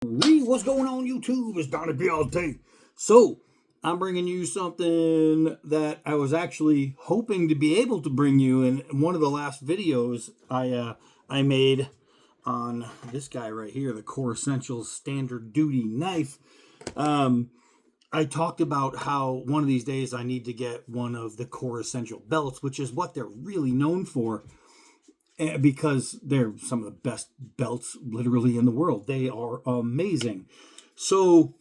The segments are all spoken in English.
What's going on YouTube? It's Donnie BLT. So, I'm bringing you something that I was actually hoping to be able to bring you in one of the last videos I made on this guy right here, the Core Essentials Standard Duty Knife. I talked about how one of these days I need to get one of the Core Essential belts, which is what they're really known for, because they're some of the best belts literally in the world. They are amazing. So,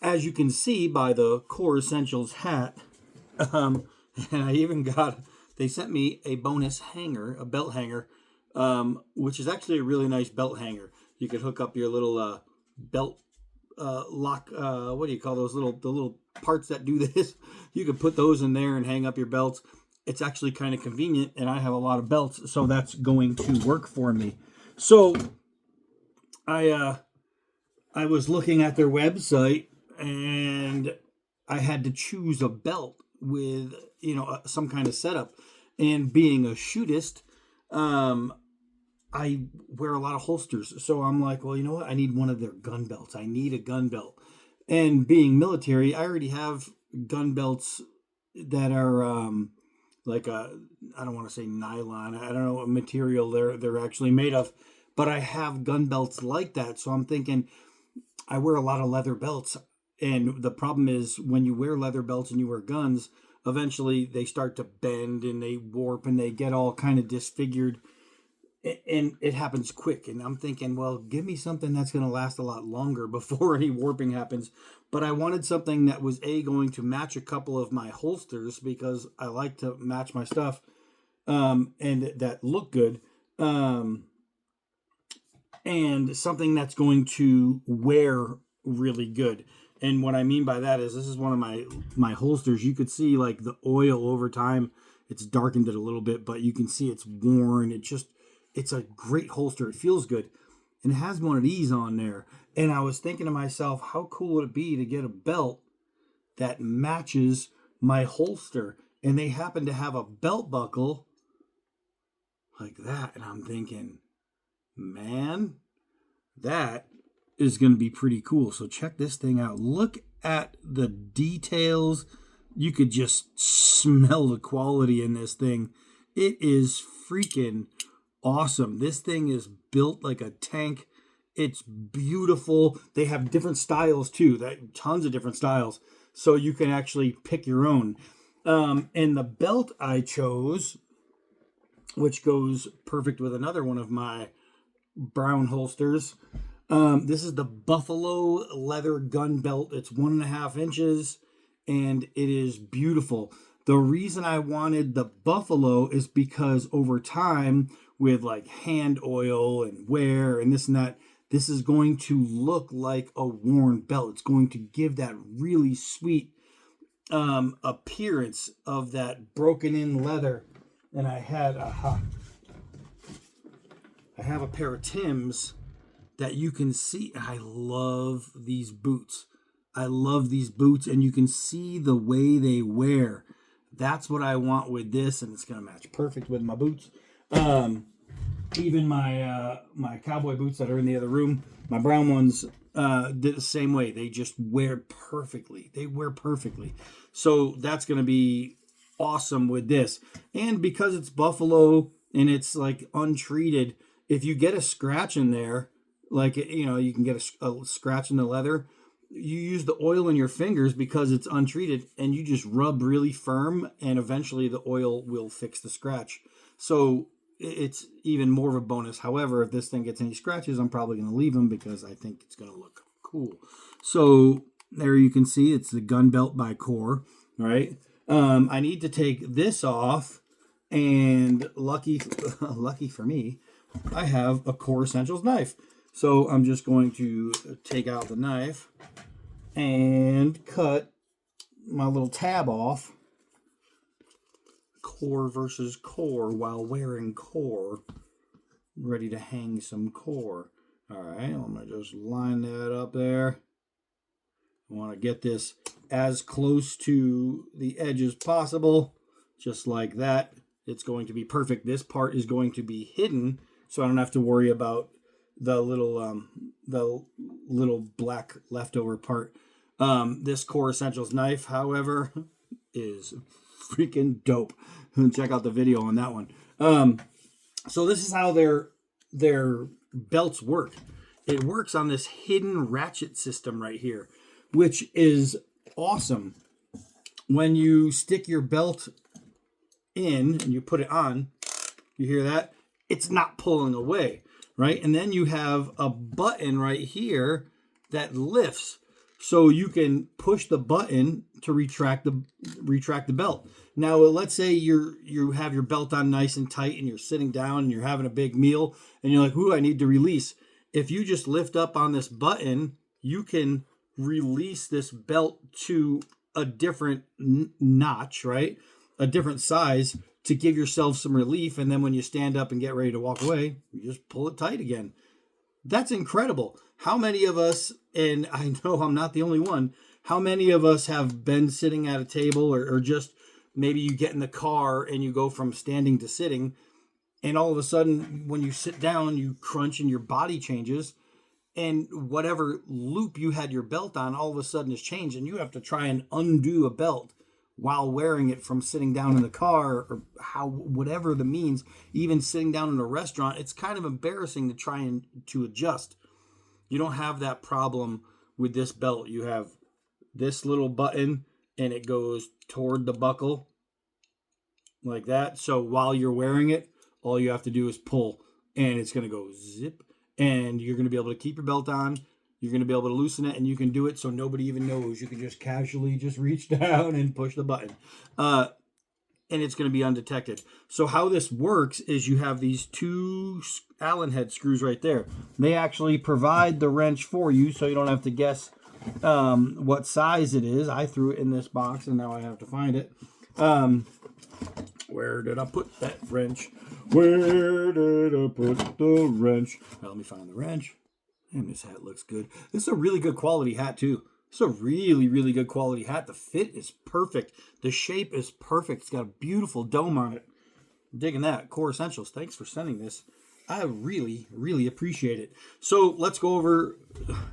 as you can see by the Core Essentials hat, um, and I even they sent me a bonus hanger, a belt hanger, which is actually a really nice belt hanger. You could hook up your little belt lock. What do you call those the little parts that do this? You could put those in there and hang up your belts. It's actually kind of convenient, and I have a lot of belts, so that's going to work for me. So I was looking at their website, and I had to choose a belt with some kind of setup. And being a shootist, I wear a lot of holsters, so I'm like, well, you know what? I need one of their gun belts. I need a gun belt. And being military, I already have gun belts that are like I don't want to say nylon. I don't know what material they're actually made of, but I have gun belts like that. So I'm thinking, I wear a lot of leather belts, and the problem is when you wear leather belts and you wear guns, eventually they start to bend and they warp and they get all kind of disfigured, and it happens quick. And I'm thinking, well, give me something that's going to last a lot longer before any warping happens. But I wanted something that was going to match a couple of my holsters, because I like to match my stuff, and that look good, and something that's going to wear really good. And what I mean by that is, this is one of my holsters. You could see like the oil over time. It's darkened it a little bit, but you can see it's worn. It's a great holster. It feels good. And it has one of these on there. And I was thinking to myself, how cool would it be to get a belt that matches my holster? And they happen to have a belt buckle like that. And I'm thinking, man, that is going to be pretty cool. So check this thing out. Look at the details. You could just smell the quality in this thing. It is freaking awesome. This thing is built like a tank. It's beautiful. They have different styles too. Tons of different styles. So you can actually pick your own. And the belt I chose, which goes perfect with another one of my brown holsters. This is the Buffalo leather gun belt. It's 1.5 inches, and it is beautiful. The reason I wanted the Buffalo is because over time, with like hand oil and wear and this and that, this is going to look like a worn belt. It's going to give that really sweet appearance of that broken in leather. And I have a pair of Timbs that you can see. I love these boots. And you can see the way they wear. That's what I want with this, and it's going to match perfect with my boots. Even my cowboy boots that are in the other room, my brown ones, did the same way. They just wear perfectly. So that's going to be awesome with this. And because it's Buffalo and it's like untreated, if you get a scratch in there, like, you can get a scratch in the leather, you use the oil in your fingers because it's untreated, and you just rub really firm, and eventually the oil will fix the scratch. So it's even more of a bonus. However, if this thing gets any scratches, I'm probably going to leave them because I think it's going to look cool. So there you can see it's the gun belt by Core, right? I need to take this off, and lucky for me, I have a Core Essentials knife. So I'm just going to take out the knife and cut my little tab off. Core versus Core while wearing Core. Ready to hang some Core. All right, I'm going to just line that up there. I want to get this as close to the edge as possible. Just like that. It's going to be perfect. This part is going to be hidden, so I don't have to worry about the little black leftover part. This Core Essentials knife, however, is freaking dope. Check out the video on that one. So this is how their belts work. It works on this hidden ratchet system right here, which is awesome. When you stick your belt in and you put it on, you hear that? It's not pulling away, right? And then you have a button right here that lifts. So you can push the button to retract the belt. Now, let's say you have your belt on nice and tight and you're sitting down and you're having a big meal and you're like, ooh, I need to release. If you just lift up on this button, you can release this belt to a different notch, right? A different size to give yourself some relief. And then when you stand up and get ready to walk away, you just pull it tight again. That's incredible. How many of us, and I know I'm not the only one, how many of us have been sitting at a table or just maybe you get in the car and you go from standing to sitting, and all of a sudden when you sit down, you crunch and your body changes, and whatever loop you had your belt on all of a sudden has changed, and you have to try and undo a belt while wearing it from sitting down in the car or whatever the means, even sitting down in a restaurant. It's kind of embarrassing to try and to adjust. You don't have that problem with this belt. You have this little button and it goes toward the buckle like that. So while you're wearing it, all you have to do is pull and it's going to go zip, and you're going to be able to keep your belt on. You're going to be able to loosen it, and you can do it so nobody even knows. You can just casually just reach down and push the button. And it's going to be undetected. So how this works is you have these two Allen head screws right there. They actually provide the wrench for you, so you don't have to guess what size it is. I threw it in this box, and now I have to find it. Where did I put that wrench? Where did I put the wrench? Well, let me find the wrench. And this hat looks good. This is a really good quality hat, too. It's a really, really good quality hat. The fit is perfect. The shape is perfect. It's got a beautiful dome on it. I'm digging that. Core Essentials, thanks for sending this. I really, really appreciate it. So let's go over,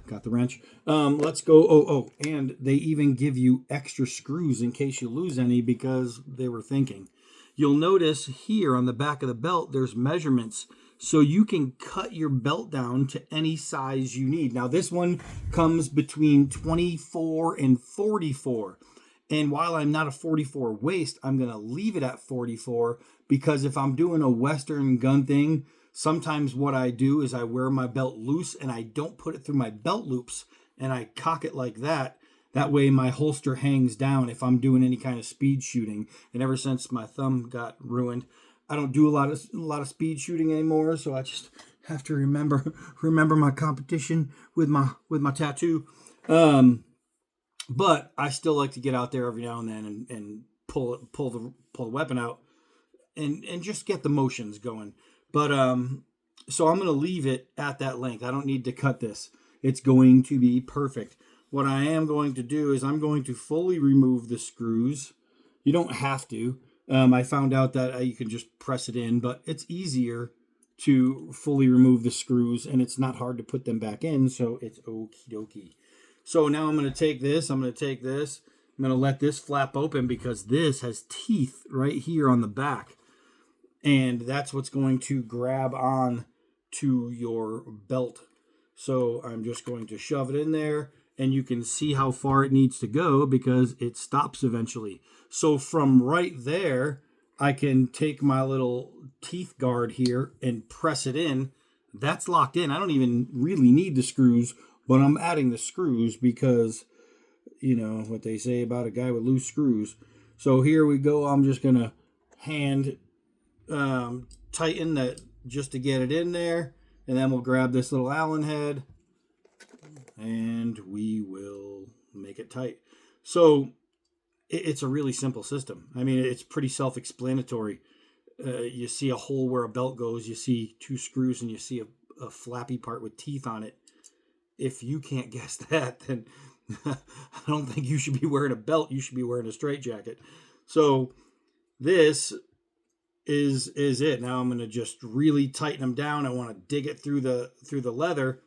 got the wrench. Let's go, and they even give you extra screws in case you lose any because they were thinking. You'll notice here on the back of the belt, there's measurements. So you can cut your belt down to any size you need. Now this one comes between 24 and 44. And while I'm not a 44 waist, I'm going to leave it at 44 because if I'm doing a Western gun thing, sometimes what I do is I wear my belt loose and I don't put it through my belt loops and I cock it like that. That way my holster hangs down if I'm doing any kind of speed shooting. And ever since my thumb got ruined, I don't do a lot of speed shooting anymore, so I just have to remember my competition with my tattoo. But I still like to get out there every now and then and pull the weapon out and just get the motions going. But so I'm going to leave it at that length. I don't need to cut this. It's going to be perfect. What I am going to do is I'm going to fully remove the screws. You don't have to. I found out that you can just press it in, but it's easier to fully remove the screws, and it's not hard to put them back in, so it's okie dokie. So now I'm going to take this. I'm going to let this flap open because this has teeth right here on the back, and that's what's going to grab on to your belt. So I'm just going to shove it in there, and you can see how far it needs to go because it stops eventually. So from right there, I can take my little teeth guard here and press it in. That's locked in. I don't even really need the screws, but I'm adding the screws because, you know, what they say about a guy with loose screws. So here we go. I'm just going to hand tighten that just to get it in there. And then we'll grab this little Allen head and we will make it tight. So it's a really simple system. I mean, it's pretty self-explanatory. You see a hole where a belt goes, you see two screws, and you see a flappy part with teeth on it. If you can't guess that, then I don't think you should be wearing a belt. You should be wearing a straitjacket. So this is it. Now I'm going to just really tighten them down. I want to dig it through the leather,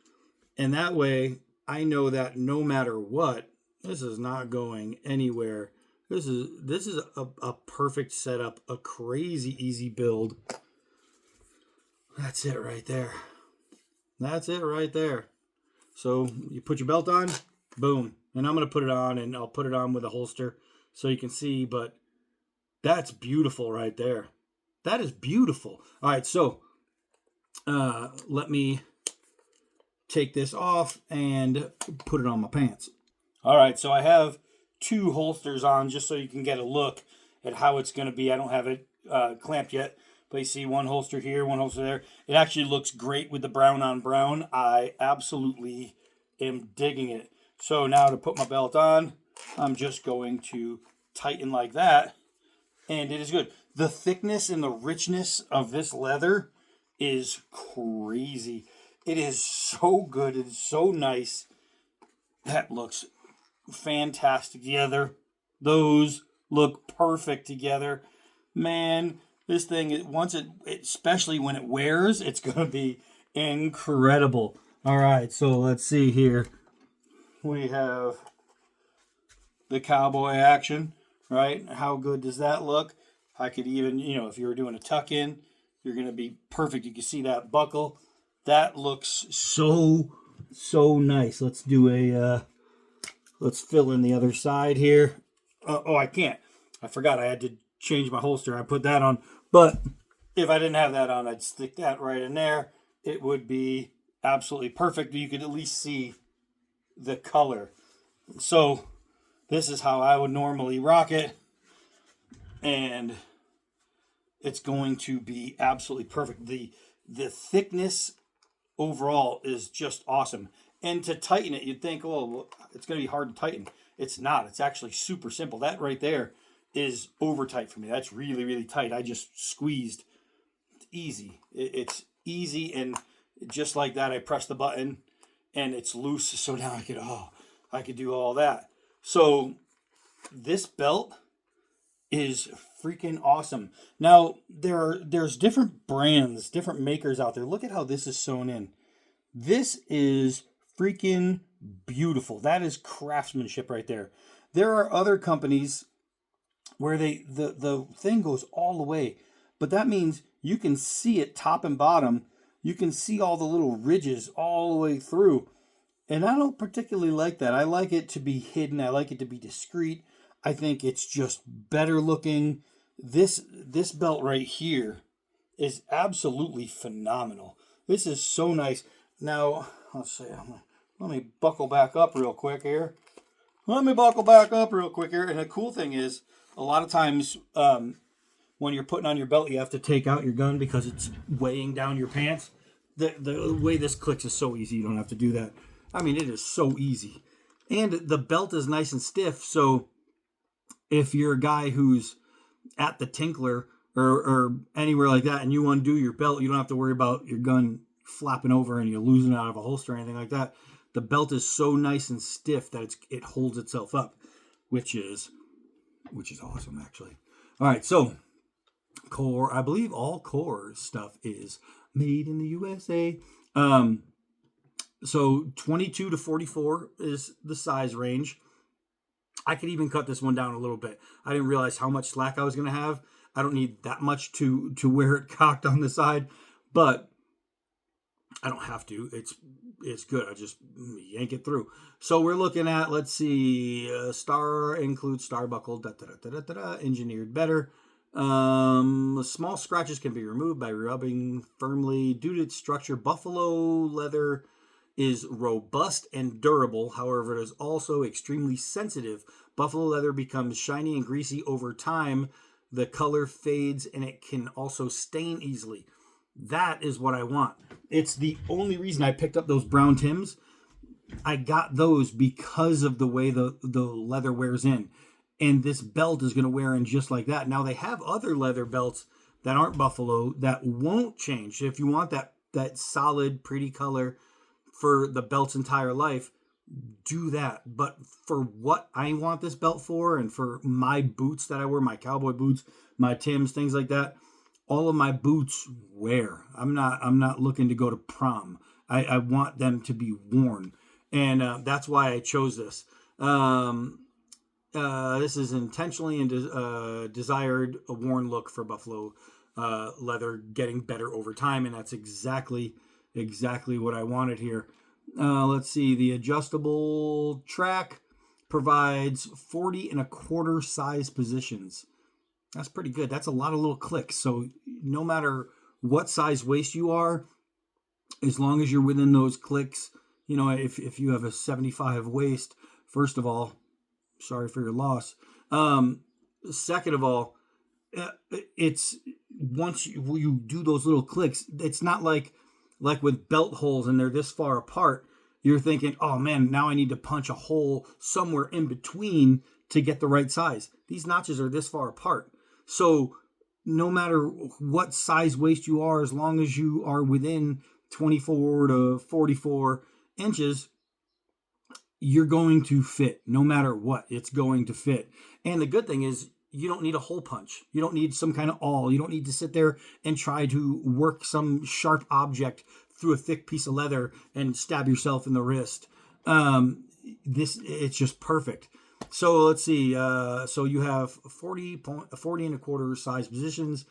and that way I know that no matter what, this is not going anywhere. This is a perfect setup, a crazy easy build. That's it right there. That's it right there. So you put your belt on, boom. And I'm going to put it on, and I'll put it on with a holster so you can see, but that's beautiful right there. That is beautiful. All right, so let me take this off and put it on my pants. All right, so I have two holsters on just so you can get a look at how it's going to be. I don't have it clamped yet, but you see one holster here, one holster there. It actually looks great with the brown on brown. I absolutely am digging it. So now to put my belt on, I'm just going to tighten like that, and it is good. The thickness and the richness of this leather is crazy. It is so good. It is so nice. That looks fantastic together. Those look perfect together. Man, this thing, especially when it wears, it's going to be incredible. All right, so let's see here. We have the cowboy action, right? How good does that look? I could even, if you were doing a tuck in, you're going to be perfect. You can see that buckle. That looks so nice. Let's do let's fill in the other side here. I can't. I forgot I had to change my holster. I put that on. But if I didn't have that on, I'd stick that right in there. It would be absolutely perfect. You could at least see the color. So this is how I would normally rock it. And it's going to be absolutely perfect. The thickness overall is just awesome. And to tighten it, you'd think, oh, well, it's going to be hard to tighten. It's not. It's actually super simple. That right there is over tight for me. That's really, really tight. I just squeezed. It's easy. It's easy, and just like that, I press the button, and it's loose. So now I could do all that. So this belt is freaking awesome. Now there's different brands, different makers out there. Look at how this is sewn in. This is freaking beautiful. That is craftsmanship right there. There are other companies where the thing goes all the way, but that means you can see it top and bottom. You can see all the little ridges all the way through. And I don't particularly like that. I like it to be hidden. I like it to be discreet. I think it's just better looking. This belt right here is absolutely phenomenal. This is so nice. Now, let's see. Let me buckle back up real quick here. And the cool thing is, a lot of times when you're putting on your belt, you have to take out your gun because it's weighing down your pants. The way this clicks is so easy. You don't have to do that. I mean, it is so easy. And the belt is nice and stiff, so if you're a guy who's at the Tinkler or anywhere like that and you undo your belt, you don't have to worry about your gun flapping over and you're losing it out of a holster or anything like that. The belt is so nice and stiff that it holds itself up, which is awesome, actually. All right, so Core, I believe all Core stuff is made in the USA. So 22 to 44 is the size range. I could even cut this one down a little bit. I didn't realize how much slack I was going to have. I don't need that much to wear it cocked on the side, but I don't have to. It's good. I just yank it through. So we're looking at, let's see, star includes star buckle, engineered better. Small scratches can be removed by rubbing firmly. Due to its structure, buffalo leather is robust and durable. However, it is also extremely sensitive. Buffalo leather becomes shiny and greasy over time. The color fades and it can also stain easily. That is what I want. It's the only reason I picked up those brown Tims. I got those because of the way the leather wears in. And this belt is going to wear in just like that. Now, they have other leather belts that aren't buffalo that won't change. If you want that solid, pretty color for the belt's entire life, do that. But for what I want this belt for, and for my boots that I wear, my cowboy boots, my Tims, things like that, all of my boots wear. I'm not looking to go to prom. I want them to be worn, and that's why I chose this. This is intentionally and desired a worn look for buffalo leather, getting better over time, and that's exactly what I wanted here. Let's see. The adjustable track provides 40 and a quarter size positions. That's pretty good. That's a lot of little clicks. So no matter what size waist you are, as long as you're within those clicks, if you have a 75 waist, first of all, sorry for your loss. Second of all, it's once you do those little clicks, it's not like with belt holes and they're this far apart. You're thinking, oh man, now I need to punch a hole somewhere in between to get the right size. These notches are this far apart. So no matter what size waist you are, as long as you are within 24 to 44 inches, you're going to fit. No matter what, it's going to fit. And the good thing is you don't need a hole punch. You don't need some kind of awl. You don't need to sit there and try to work some sharp object through a thick piece of leather and stab yourself in the wrist. It's just perfect. So let's see. So you have 40 and a quarter size positions.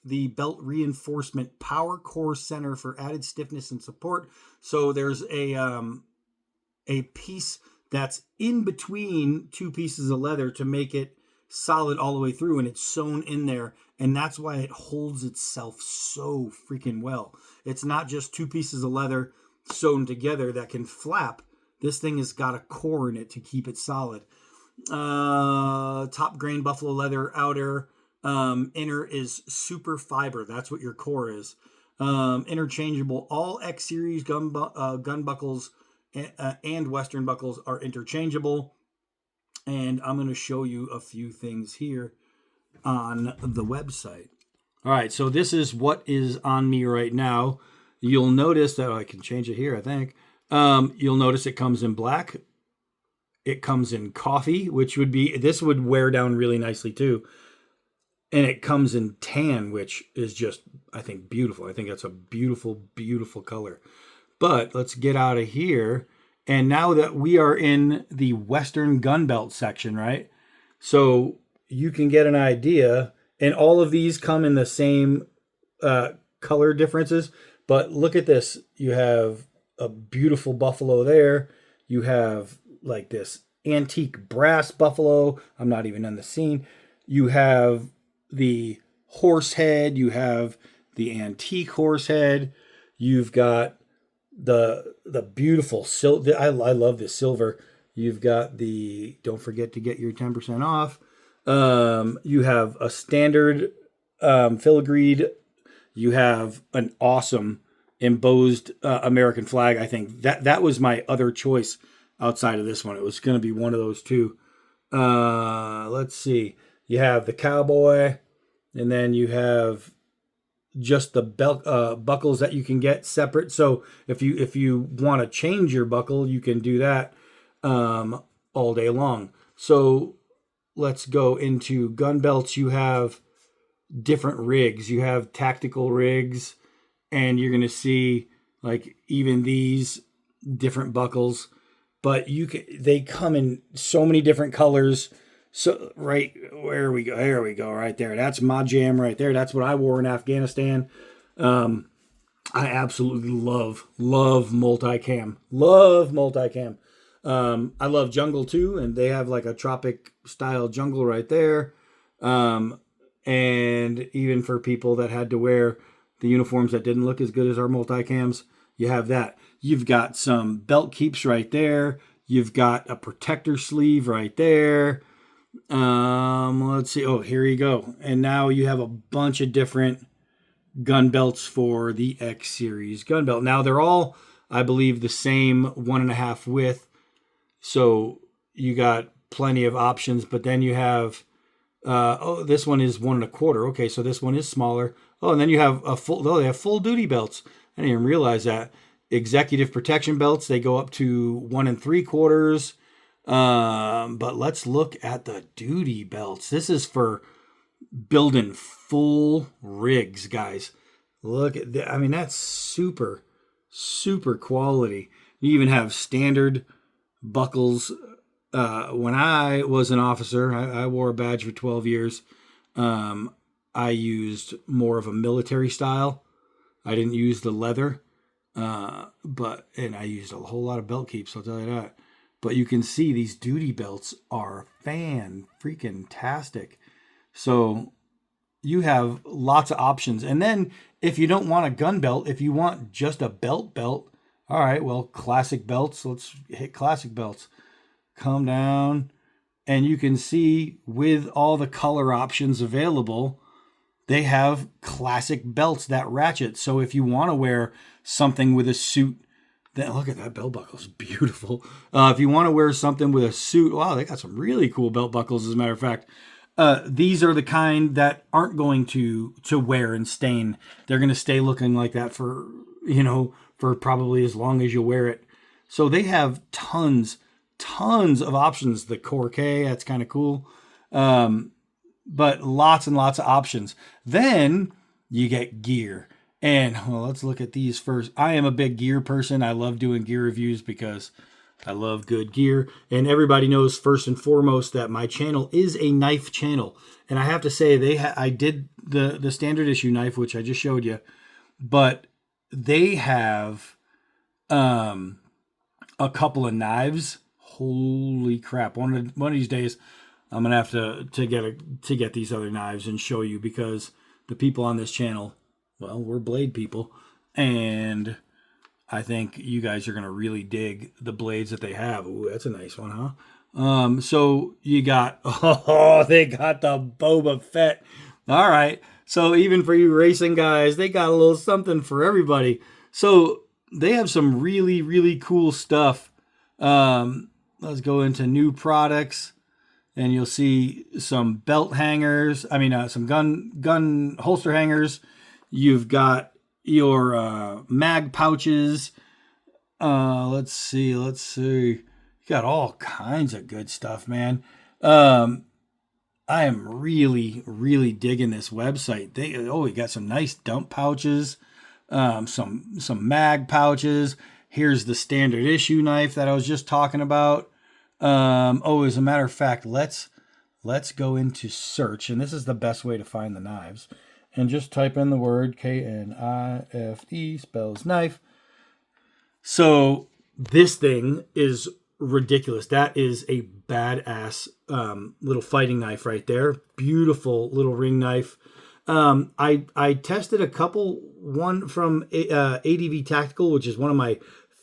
The belt reinforcement power core center for added stiffness and support. So there's a piece that's in between two pieces of leather to make it solid all the way through, and it's sewn in there, and that's why it holds itself so freaking well. It's not just two pieces of leather sewn together that can flap. This thing has got a core in it to keep it solid. Top grain buffalo leather outer. Inner is super fiber. That's what your core is. Interchangeable. All X series gun buckles and Western buckles are interchangeable. And I'm going to show you a few things here on the website. All right, so this is what is on me right now. You'll notice that I can change it here, I think. You'll notice it comes in black. It comes in coffee, which this would wear down really nicely too. And it comes in tan, which is just, I think, beautiful. I think that's a beautiful, beautiful color. But let's get out of here. And now that we are in the Western gun belt section, right? So you can get an idea. And all of these come in the same color differences. But look at this. You have a beautiful buffalo there. You have like this antique brass buffalo. I'm not even on the scene. You have the horse head. You have the antique horse head. You've got the beautiful silver. I love this silver. You've got don't forget to get your 10% off. You have a standard filigreed. You have an awesome embossed American flag. I think that was my other choice outside of this one. It was going to be one of those two. Let's see. You have the cowboy, and then you have just the belt buckles that you can get separate. So if you want to change your buckle, you can do that all day long. So let's go into gun belts. You have different rigs. You have tactical rigs, and you're going to see like even these different buckles, but they come in so many different colors. So right where we go, there we go, right there. That's my jam right there. That's what I wore in Afghanistan. I absolutely love multicam. Love multicam. I love jungle too, and they have like a tropic style jungle right there. And even for people that had to wear the uniforms that didn't look as good as our multicams, you have that. You've got some belt keeps right there. You've got a protector sleeve right there. Let's see. Oh, here you go. And now you have a bunch of different gun belts for the X series gun belt. Now they're all, I believe, the same 1.5 width. So you got plenty of options, but then you have, this one is 1.25. Okay. So this one is smaller. Oh, and then you have they have full duty belts. I didn't even realize that. Executive protection belts, they go up to 1.75. But let's look at the duty belts. This is for building full rigs, guys. Look at that. I mean, that's super, super quality. You even have standard buckles. When I was an officer, I wore a badge for 12 years. I used more of a military style. I didn't use the leather, and I used a whole lot of belt keeps, I'll tell you that. But you can see these duty belts are fan-freaking-tastic. So you have lots of options. And then if you don't want a gun belt, if you want just a belt, all right, well, classic belts, let's hit classic belts. Come down, and you can see with all the color options available, they have classic belts that ratchet. So if you want to wear something with a suit, then look at that belt buckle, it's beautiful. If you want to wear something with a suit, wow, they got some really cool belt buckles, as a matter of fact. These are the kind that aren't going to wear and stain. They're going to stay looking like that for probably as long as you wear it. So they have tons of options. The Core K, that's kind of cool. But lots and lots of options. Then you get gear. And well, let's look at these first. I am a big gear person. I love doing gear reviews because I love good gear. And everybody knows first and foremost that my channel is a knife channel. And I have to say, I did the standard issue knife, which I just showed you. But they have a couple of knives. Holy crap. One of these days, I'm going to have to get these other knives and show you, because the people on this channel, well, we're blade people, and I think you guys are going to really dig the blades that they have. Ooh, that's a nice one, huh? So you got, they got the Boba Fett. All right. So even for you racing guys, they got a little something for everybody. So they have some really, really cool stuff. Let's go into new products, and you'll see some belt hangers. I mean, some gun holster hangers. You've got your mag pouches. Let's see. You got all kinds of good stuff, man. I am really, really digging this website. We got some nice dump pouches, some mag pouches. Here's the standard issue knife that I was just talking about. As a matter of fact, let's go into search, and this is the best way to find the knives. And just type in the word KNIFE, spells knife. So this thing is ridiculous. That is a badass little fighting knife right there. Beautiful little ring knife. I tested a couple. One from ADV Tactical, which is one of my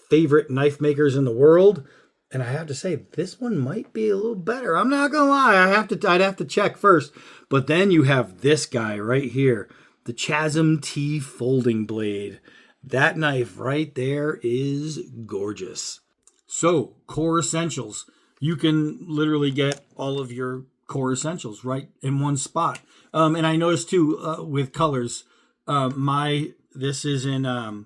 favorite knife makers in the world. And I have to say, this one might be a little better. I'm not gonna lie. I'd have to check first. But then you have this guy right here, the Chasm T folding blade. That knife right there is gorgeous. So, core essentials. You can literally get all of your core essentials right in one spot. And I noticed too with colors. This is in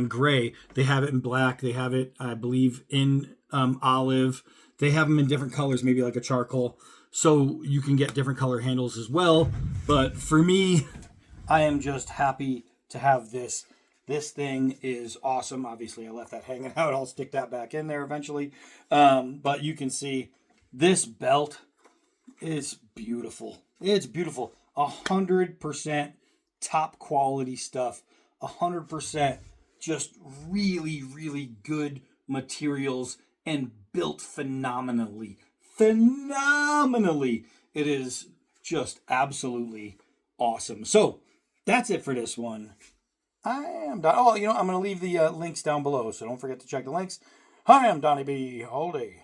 gray. They have it in black. They have it, I believe, in olive. They have them in different colors, maybe like a charcoal, so you can get different color handles as well. But for me, I am just happy to have this. This thing is awesome. Obviously, I left that hanging out. I'll stick that back in there eventually. But you can see this belt is beautiful. It's beautiful. 100% top quality stuff. 100% just really, really good materials, and built phenomenally. It is just absolutely awesome. So that's it for this one. I am Don. Oh, I'm going to leave the links down below, so don't forget to check the links. I am Donnie B. Holday.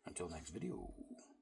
Until next video.